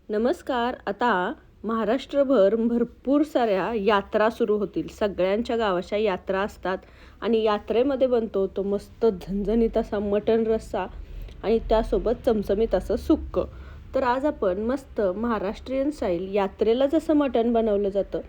नमस्कार. आता महाराष्ट्रभर भरपूर साऱ्या यात्रा सुरू होतील. सगळ्यांच्या गावाच्या यात्रा असतात आणि यात्रेमध्ये बनतो तो मस्त झणझणीत असा मटण रस्सा आणि त्यासोबत चमचमीत असं सुक्कं. तर आज आपण मस्त महाराष्ट्रीयन स्टाईल यात्रेला जसं मटण बनवलं जातं,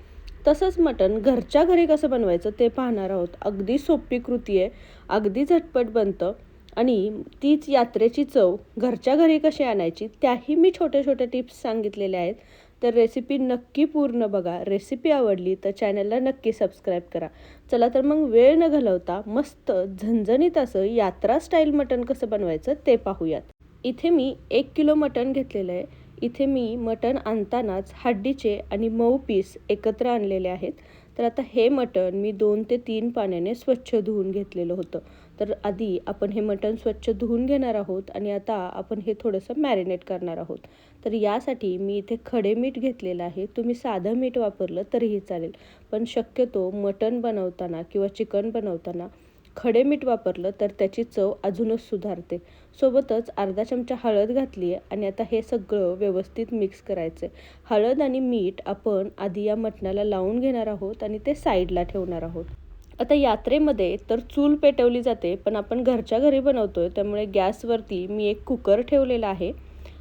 तसंच मटण घरच्या घरी कसं बनवायचं ते पाहणार आहोत. अगदी सोपी कृती आहे, अगदी झटपट बनतं आणि तीच यात्रेची चव घरच्या घरी कशी आणायची त्याही मी छोटे छोटे टिप्स सांगितलेले आहेत. तर रेसिपी नक्की पूर्ण बघा. रेसिपी आवडली तर चॅनलला नक्की सबस्क्राईब करा. चला तर मग वेळ न घालवता मस्त झणझणीत असं यात्रा स्टाईल मटण कसं बनवायचं ते पाहूयात. इथे मी 1 किलो मटण घेतलेलं आहे. इथे मी मटण आणतानाच हड्डीचे आणि मऊ पीस एकत्र आणलेले आहेत. तर आता हे मटण मी 2 ते 3 पाण्याने स्वच्छ धुवून घेतलेलं होतं. तर आधी आपण हे मटण स्वच्छ धुवून घेणार आहोत आणि आता आपण हे थोडंसं मॅरिनेट करणार आहोत. तर यासाठी मी इथे खडे मीठ घेतलेलं आहे. तुम्ही साधं मीठ वापरलं तरीही चालेल, पण शक्यतो मटण बनवताना किंवा चिकन बनवताना खडे मीठ वापरलं तर त्याची चव अजूनच सुधारते. सोबतच अर्धा चमचा हळद घातली आहे आणि आता हे सगळं व्यवस्थित मिक्स करायचं आहे. हळद आणि मीठ आपण आधी या मटणाला लावून घेणार आहोत आणि ते साईडला ठेवणार आहोत. आता यात्रेमध्ये तर चूल पेटवली जाते, पण आपण घरच्या घरी बनवतोय त्यामुळे गॅसवरती मी एक कुकर ठेवलेला आहे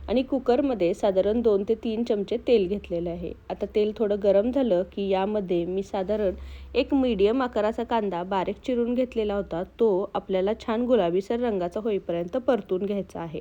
आणि कुकरमध्ये साधारण 2 ते 3 चमचे तेल घेतलेले आहे. आता तेल थोडं गरम झालं की यामध्ये मी साधारण एक मीडियम आकाराचा कांदा बारीक चिरून घेतलेला होता. तो आपल्याला छान गुलाबीसर रंगाचा होईपर्यंत परतून घ्यायचा आहे.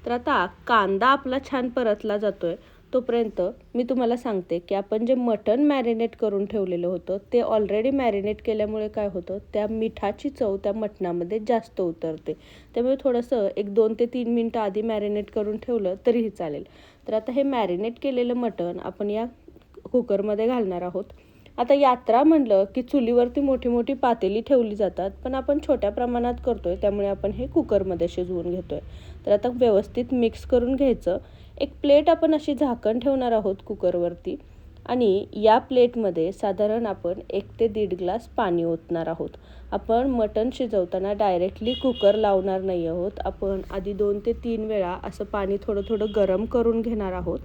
तर आता कांदा आपला छान परतला जातोय तोपर्यंत मी तुम्हाला सांगते की आपण जे मटण मॅरिनेट करून ठेवलेलं होतं ते ऑलरेडी मॅरिनेट केल्यामुळे काय होतं, त्या मिठाची चव त्या मटणामध्ये जास्त उतरते. त्यामुळे थोडंसं एक 2 ते 3 मिनटं आधी मॅरिनेट करून ठेवलं तरीही चालेल. तर आता हे मॅरिनेट केलेलं मटण आपण या कुकरमध्ये घालणार आहोत. आता यात्रा म्हणलं की चुलीवरती मोठी मोठी पातेली ठेवली जातात, पण आपण छोट्या प्रमाणात करतोय त्यामुळे आपण हे कुकरमध्ये शिजवून घेतोय. तर आता व्यवस्थित मिक्स करून घ्यायचं. एक प्लेट आपण अशी झाकण ठेवणार आहोत कुकरवरती आणि या प्लेटमध्ये साधारण आपण 1 ते 1.5 ग्लास पाणी ओतणार आहोत. आपण मटण शिजवताना डायरेक्टली कुकर लावणार नाही आहोत. आपण आधी 2 ते 3 वेळा असं पाणी थोडं थोडं गरम करून घेणार आहोत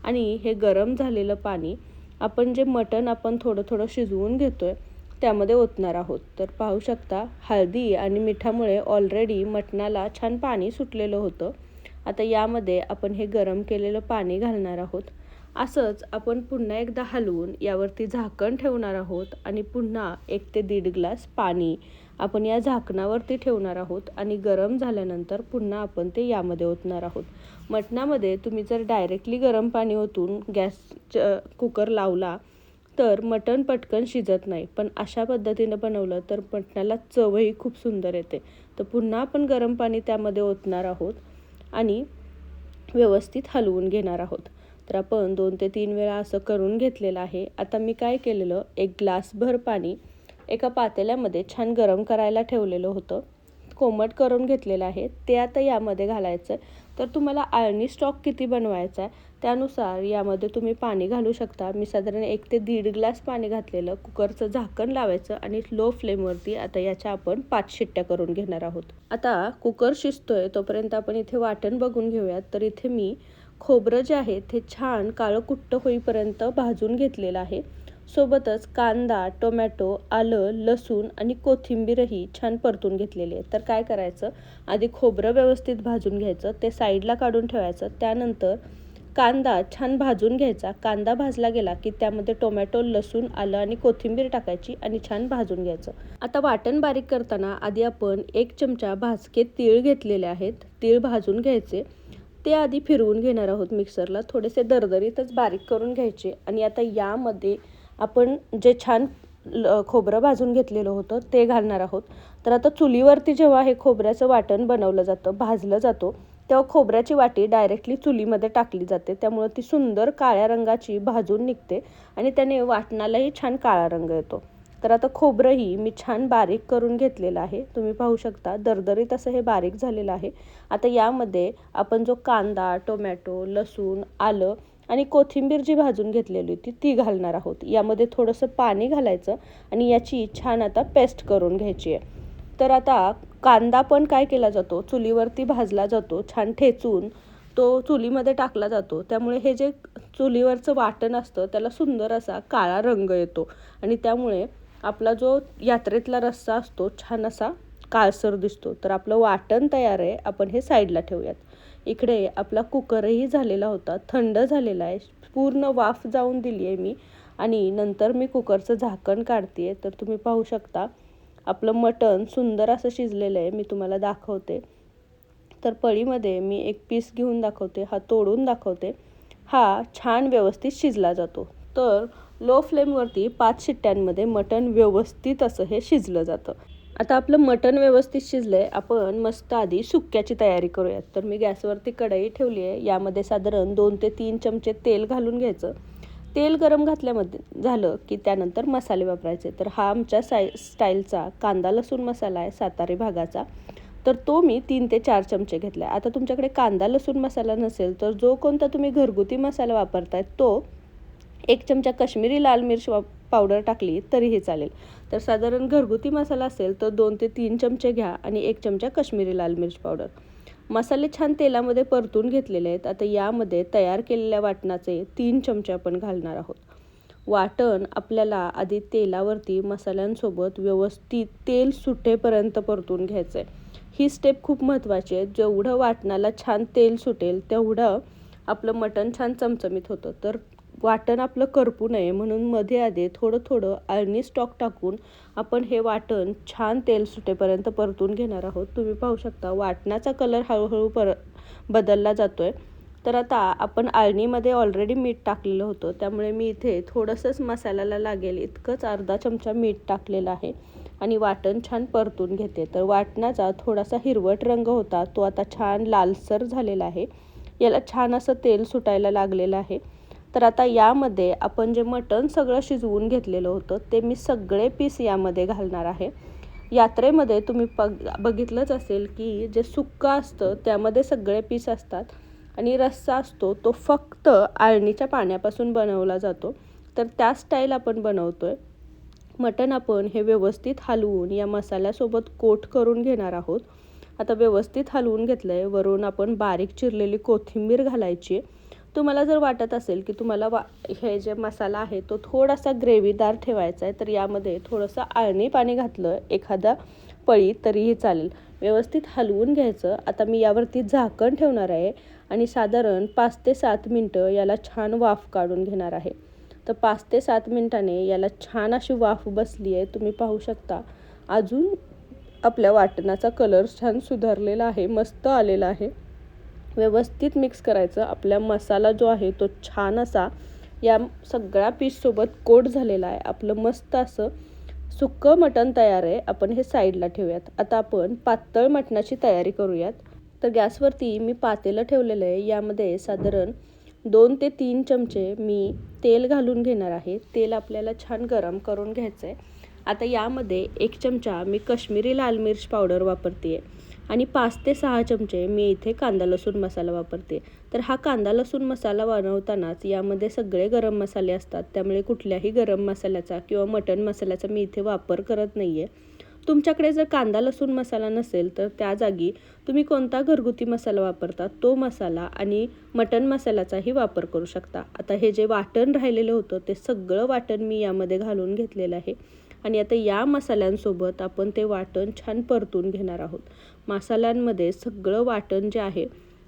आणि हे गरम झालेलं पाणी आपण जे मटण आपण थोडं थोडं शिजवून घेतोय त्यामध्ये ओतणार आहोत. तर पाहू शकता हळदी आणि मिठामुळे ऑलरेडी मटणाला छान पाणी सुटलेलं होतं. आता यामध्ये आपण हे गरम केलेलं पाणी घालणार आहोत. असंच आपण पुन्हा एकदा हलवून यावरती झाकण ठेवणार आहोत आणि पुन्हा 1 ते 1.5 ग्लास पाणी आपण या झाकणावरती ठेवणार आहोत आणि गरम झाल्यानंतर पुन्हा आपण ते यामध्ये ओतणार आहोत. मटणामध्ये तुम्ही जर डायरेक्टली गरम पाणी ओतून गॅस कुकर लावला तर मटण पटकन शिजत नाही, पण अशा पद्धतीनं बनवलं तर मटणाला चवही खूप सुंदर येते. तर पुन्हा आपण गरम पाणी त्यामध्ये ओतणार आहोत आणि व्यवस्थित हलवून घेणार आहोत. तर आपण 2 ते 3 वेळा असं करून घेतलेलं आहे. आता मी काय केलेलं, 1 ग्लासभर पाणी एका पातेल्यामध्ये छान गरम करायला ठेवलेलं होतं. कोमट करून घेतलेलं आहे ते आता यामध्ये घालायचं आहे. तर तुम्हाला आळणी स्टॉक किती बनवायचा आहे त्यानुसार यामध्ये तुम्ही पाणी घालू शकता. मी साधारण 1 ते 1.5 ग्लास पाणी घातलेलं. कुकरचं झाकण लावायचं आणि लो फ्लेमवरती आता याच्या आपण 5 शिट्ट्या करून घेणार आहोत. आता कुकर शिजतोय तोपर्यंत आपण इथे वाटण बघून घेऊयात. तर इथे मी खोबरं जे आहे ते छान काळं कुट्ट होईपर्यंत भाजून घेतलेलं आहे. सोबतच कांदा, टोमॅटो, आलं, लसूण आणि कोथिंबीरही छान परतून घेतलेली आहे. तर काय करायचं, आधी खोबरं व्यवस्थित भाजून घ्यायचं, ते साईडला काढून ठेवायचं. त्यानंतर कांदा छान भाजून घ्यायचा. कांदा भाजला गेला की त्यामध्ये टोमॅटो, लसूण, आलं आणि कोथिंबीर टाकायची आणि छान भाजून घ्यायचं. आता वाटण बारीक करताना आधी आपण 1 चमचा भाजके तीळ घेतलेले आहेत. तीळ भाजून घ्यायचे. ते आधी फिरवून घेणार आहोत मिक्सरला. थोडेसे दरदरीतच बारीक करून घ्यायचे आणि आता यामध्ये आपण जे छान खोबरं भाजून घेतलेलं होतं ते घालणार आहोत. तर आता चुलीवरती जेव्हा हे खोबऱ्याचं वाटण बनवलं जातं, भाजलं जातो, तेव्हा खोबऱ्याची वाटी डायरेक्टली चुलीमध्ये टाकली जाते. त्यामुळे ती सुंदर काळ्या रंगाची भाजून निघते आणि त्याने वाटणालाही छान काळा रंग येतो. तर आता खोबरंही मी छान बारीक करून घेतलेलं आहे. तुम्ही पाहू शकता दरदरीत असं हे बारीक झालेलं आहे. आता यामध्ये आपण जो कांदा, टोमॅटो, लसूण, आलं आणि कोथिंबीर जी भाजून घेतलेली होती ती घालणार आहोत. यामध्ये थोडंसं पाणी घालायचं आणि याची छान आता पेस्ट करून घ्यायची आहे. तर आता कांदा पण काय केला जातो, चुलीवरती भाजला जातो छान ठेचून. तो चुलीमध्ये टाकला जातो. त्यामुळे हे जे चुलीवरचं वाटण असतं त्याला सुंदर असा काळा रंग येतो आणि त्यामुळे आपला जो यात्रेतला रस्सा असतो छान असा काळसर दिसतो. तर आपलं वाटण तयार आहे. आपण हे साईडला ठेवूयात. इकडे आपला कुकरही झालेला होता, थंड झालेला आहे. पूर्ण वाफ जाऊन दिली आहे मी आणि नंतर मी कुकरचं झाकण काढते आहे. तर तुम्ही पाहू शकता आपलं मटण सुंदर असं शिजलेलं आहे. मी तुम्हाला दाखवते. तर पळीमध्ये मी एक पीस घेऊन दाखवते, हा तोडून दाखवते. हा छान व्यवस्थित शिजला जातो. तर लो फ्लेमवरती 5 शिट्ट्यांमध्ये मटण व्यवस्थित असं हे शिजलं जातं. आता आपलं मटण व्यवस्थित शिजलंय. आपण मस्त आधी सुक्याची तयारी करूयात. तर मी गॅसवरती कढई ठेवली आहे. यामध्ये साधारण 2 ते 3 चमचे तेल घालून घ्यायचं. तेल गरम घातल्यामध्ये झालं की त्यानंतर मसाले वापरायचे. तर हा आमच्या स्टाईलचा कांदा लसूण मसाला आहे सातारी भागाचा. तर तो मी 3 ते 4 चमचे घेतला आहे. आता तुमच्याकडे कांदा लसूण मसाला नसेल तर जो कोणता तुम्ही घरगुती मसाला वापरताय तो 1 चमचा काश्मीरी लाल मिर्च पावडर टाकली तरीही चालेल. तर साधारण घरगुती मसाला असेल तर 2 ते 3 चमचे घ्या आणि 1 चमचा काश्मीरी लाल मिर्च पावडर. मसाले छान तेलामध्ये परतून घेतलेले आहेत. आता यामध्ये तयार केलेल्या वाटणाचे 3 चमचे आपण घालणार आहोत. वाटण आपल्याला आधी तेलावरती मसाल्यांसोबत व्यवस्थित तेल सुटेपर्यंत परतून घ्यायचं आहे. ही स्टेप खूप महत्त्वाची आहे. जेवढं वाटणाला छान तेल सुटेल तेवढं आपलं मटण छान चमचमीत होतं. तर वाटण आपलं करपू नये म्हणून मध्ये आधी थोडं थोडं अळणी स्टॉक टाकून आपण हे वाटण छान तेल सुटेपर्यंत परतून घेणार आहोत. तुम्ही पाहू शकता वाटणाचा कलर हळूहळू बदलला जातोय. तर आता आपण अळणीमध्ये ऑलरेडी मीठ टाकलेलं होतं, त्यामुळे मी इथे थोडंसंच मसाल्याला लागेल इतकंच अर्धा चमचा मीठ टाकलेलं आहे आणि वाटण छान परतून घेते. तर वाटणाचा थोडासा हिरवट रंग होता तो आता छान लालसर झालेला आहे. याला छान असं तेल सुटायला लागलेलं आहे. तर आता यामध्ये आपण जे मटण सगळं शिजवून घेतलेलं होतं ते मी सगळे पीस यामध्ये घालणार आहे. यात्रेमध्ये तुम्ही बघितलंच असेल की जे सुक्का असतं त्यामध्ये सगळे पीस असतात आणि रस्सा असतो तो फक्त अळणीच्या पाण्यापासून बनवला जातो. तर त्या स्टाईल आपण बनवतोय. मटण आपण हे व्यवस्थित हलवून या मसाल्यासोबत कोट करून घेणार आहोत. आता व्यवस्थित हलवून घेतलंय. वरून आपण बारीक चिरलेली कोथिंबीर घालायची. तुम्हाला जर वाटत असेल की तुम्हाला हे जे मसाला आहे तो थोडासा ग्रेव्हीदार ठेवायचा आहे तर यामध्ये थोडंसं अळणी पाणी घातलं एखादा पळी तरीही चालेल. व्यवस्थित हलवून घ्यायचं. आता मी यावरती झाकण ठेवणार आहे आणि साधारण 5 ते 7 मिनटं याला छान वाफ काढून घेणार आहे. तर 5 ते 7 मिनटाने याला छान अशी वाफ बसली आहे. तुम्ही पाहू शकता अजून आपल्या वाटणाचा कलर छान सुधारलेला आहे, मस्त आलेला आहे. व्यवस्थित मिक्स करायचं. आपला मसाला जो आहे तो छान असा या सगळ्या पीससोबत कोट झालेला आहे. आपलं मस्त असं सुक्कं मटण तयार आहे. आपण हे साईडला ठेवूयात. आता आपण पातळ मटणाची तयारी करूयात. तर गॅसवरती मी पातेलं ठेवलेलं आहे. यामध्ये साधारण 2 ते 3 चमचे मी तेल घालून घेणार आहे. तेल आपल्याला छान गरम करून घ्यायचं आहे. आता यामध्ये 1 चमचा मी काश्मीरी लाल मिर्च पावडर वापरते आहे आणि 5 ते 6 चमचे मी इथे कांदा लसूण मसाला वापरते. तर हा कांदा लसूण मसाला बनवतानाच यामध्ये सगळे गरम मसाले असतात. त्यामुळे कुठल्याही गरम मसाल्याचा किंवा मटण मसाल्याचा मी इथे वापर करत नाही आहे. तुमच्याकडे जर कांदा लसूण मसाला नसेल तर त्या जागी तुम्ही कोणता घरगुती मसाला वापरता तो मसाला आणि मटण मसाल्याचाही वापर करू शकता. आता हे जे वाटण राहिलेलं होतं ते सगळं वाटण मी यामध्ये घालून घेतलेलं आहे आणि आता या मसाल्यांसोबत आपण ते वाटण छान परतून घेणार आहोत. मसाल्यांमध्ये सगळं वाटण जे आहे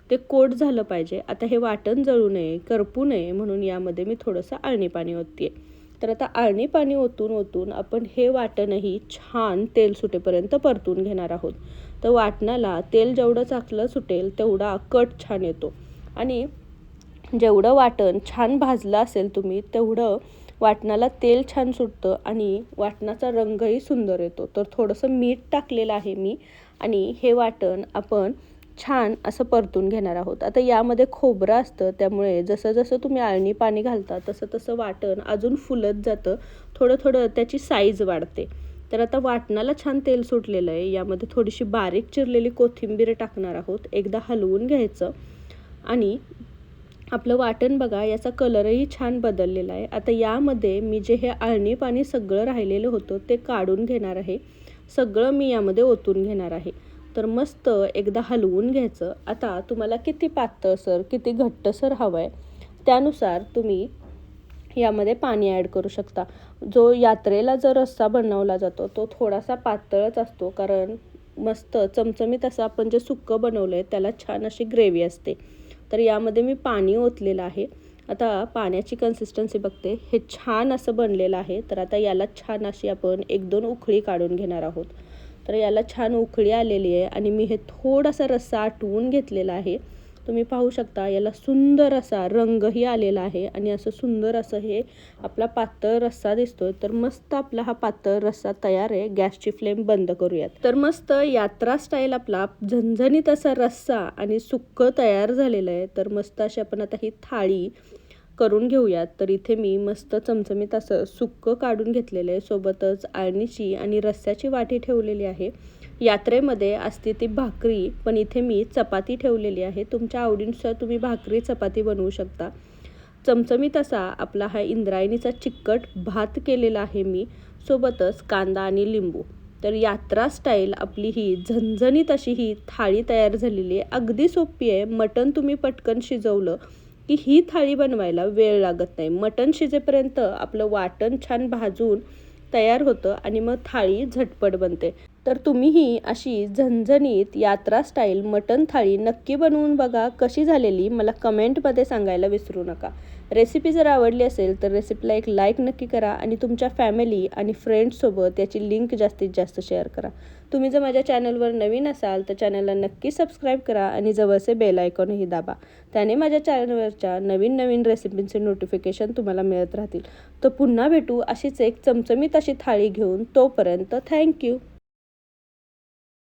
ते कोट झालं पाहिजे. आता हे वाटण जळू नये, करपू नये म्हणून यामध्ये मी थोडंसं अळणी पाणी ओतते. तर आता अळणी पाणी ओतून आपण हे वाटणही छान तेल सुटेपर्यंत परतून घेणार आहोत. तर वाटणाला तेल जेवढं चांगलं सुटेल तेवढा कट छान येतो आणि जेवढं वाटण छान भाजलं असेल तुम्ही तेवढं वाटणाला तेल छान सुटतं आणि वाटणाचा रंगही सुंदर येतो. तर थोडंसं मीठ टाकलेलं आहे मी आणि हे वाटण आपण छान असं परतून घेणार आहोत. आता यामध्ये खोबरं असतं त्यामुळे जसं जसं तुम्ही अळणी पाणी घालता तसं तसं वाटण अजून फुलत जातं. थोडं थोडं त्याची साईज वाढते. तर आता वाटणाला छान तेल सुटलेलं आहे. यामध्ये थोडीशी बारीक चिरलेली कोथिंबीर टाकणार आहोत. एकदा हलवून घ्यायचं आणि आपलं वाटण बघा याचा कलरही छान बदललेला आहे. आता यामध्ये मी जे हे अळणी पाणी सगळं राहिलेलं होतं ते काढून घेणार आहे. सगळं मी यामध्ये ओतून घेणार आहे. तर मस्त एकदा हलवून घ्यायचं. आता तुम्हाला किती पातळसर किती घट्टसर हवं आहे त्यानुसार तुम्ही यामध्ये पाणी ॲड करू शकता. जो यात्रेला जो रस्सा बनवला जातो तो थोडासा पातळच असतो, कारण मस्त चमचमीत असं आपण जे सुक्कं बनवलं आहे त्याला छान अशी ग्रेव्ही असते. तर यामध्ये मी पाणी ओतलेलं आहे. आता पाण्याची कन्सिस्टन्सी बघते, हे छान असं बनलेलं आहे. तर आता याला छान अशी आपण 1-2 उकळी काढून घेणार आहोत. तर याला छान उकळी आलेली आहे आणि मी हे थोडासा रस्सा आटवून घेतलेला आहे. तुम्ही पाहू शकता याला सुंदर असा रंगही आलेला आहे आणि असं सुंदर असं हे आपला पातळ रस्सा दिसतोय. तर मस्त आपला हा पातळ रस्सा तयार आहे. गॅसची फ्लेम बंद करूयात. तर मस्त यात्रा स्टाईल आपला झणझणीत असा रस्सा आणि सुक्कं तयार झालेलं आहे. तर मस्त अशी आपण आता ही थाळी करून घेऊयात. तर इथे मी मस्त चमचमीत असं सुक्कं काढून घेतलेलं आहे. सोबतच आळणीची आणि रस्स्याची वाटी ठेवलेली आहे. यात्रेमध्ये असते ती भाकरी, पण इथे मी चपाती ठेवलेली आहे. तुमच्या आवडीनुसार तुम्ही भाकरी चपाती बनवू शकता. चमचमीत असा आपला हा इंद्रायणीचा चिकट भात केलेला आहे मी, सोबतच कांदा आणि लिंबू. तर यात्रा स्टाईल आपली ही झणझणीत अशी ही थाळी तयार झालेली आहे. अगदी सोपी आहे. मटण तुम्ही पटकन शिजवलं की ही थाळी बनवायला वेळ लागत नाही. मटण शिजेपर्यंत आपलं वाटण छान भाजून तयार होतं आणि मग थाळी झटपट बनते. तर तुम्हीही अशी झणझणीत यात्रा स्टाईल मटण थाळी नक्की बनवून बघा. कशी झालेली मला कमेंटमध्ये सांगायला विसरू नका. रेसिपी जर आवडली असेल तर रेसिपीला एक लाईक नक्की करा आणि तुमच्या फॅमिली आणि फ्रेंड्ससोबत याची लिंक जास्तीत जास्त शेअर करा. तुम्ही जर माझ्या चॅनलवर नवीन असाल तर चॅनलला नक्की सबस्क्राईब करा आणि जवळचे बेल आयकॉनही दाबा. त्याने माझ्या चॅनलवरच्या नवीन नवीन रेसिपींचे नोटिफिकेशन तुम्हाला मिळत राहतील. तर पुन्हा भेटू अशीच एक चमचमीत अशी थाळी घेऊन. तोपर्यंत थँक्यू.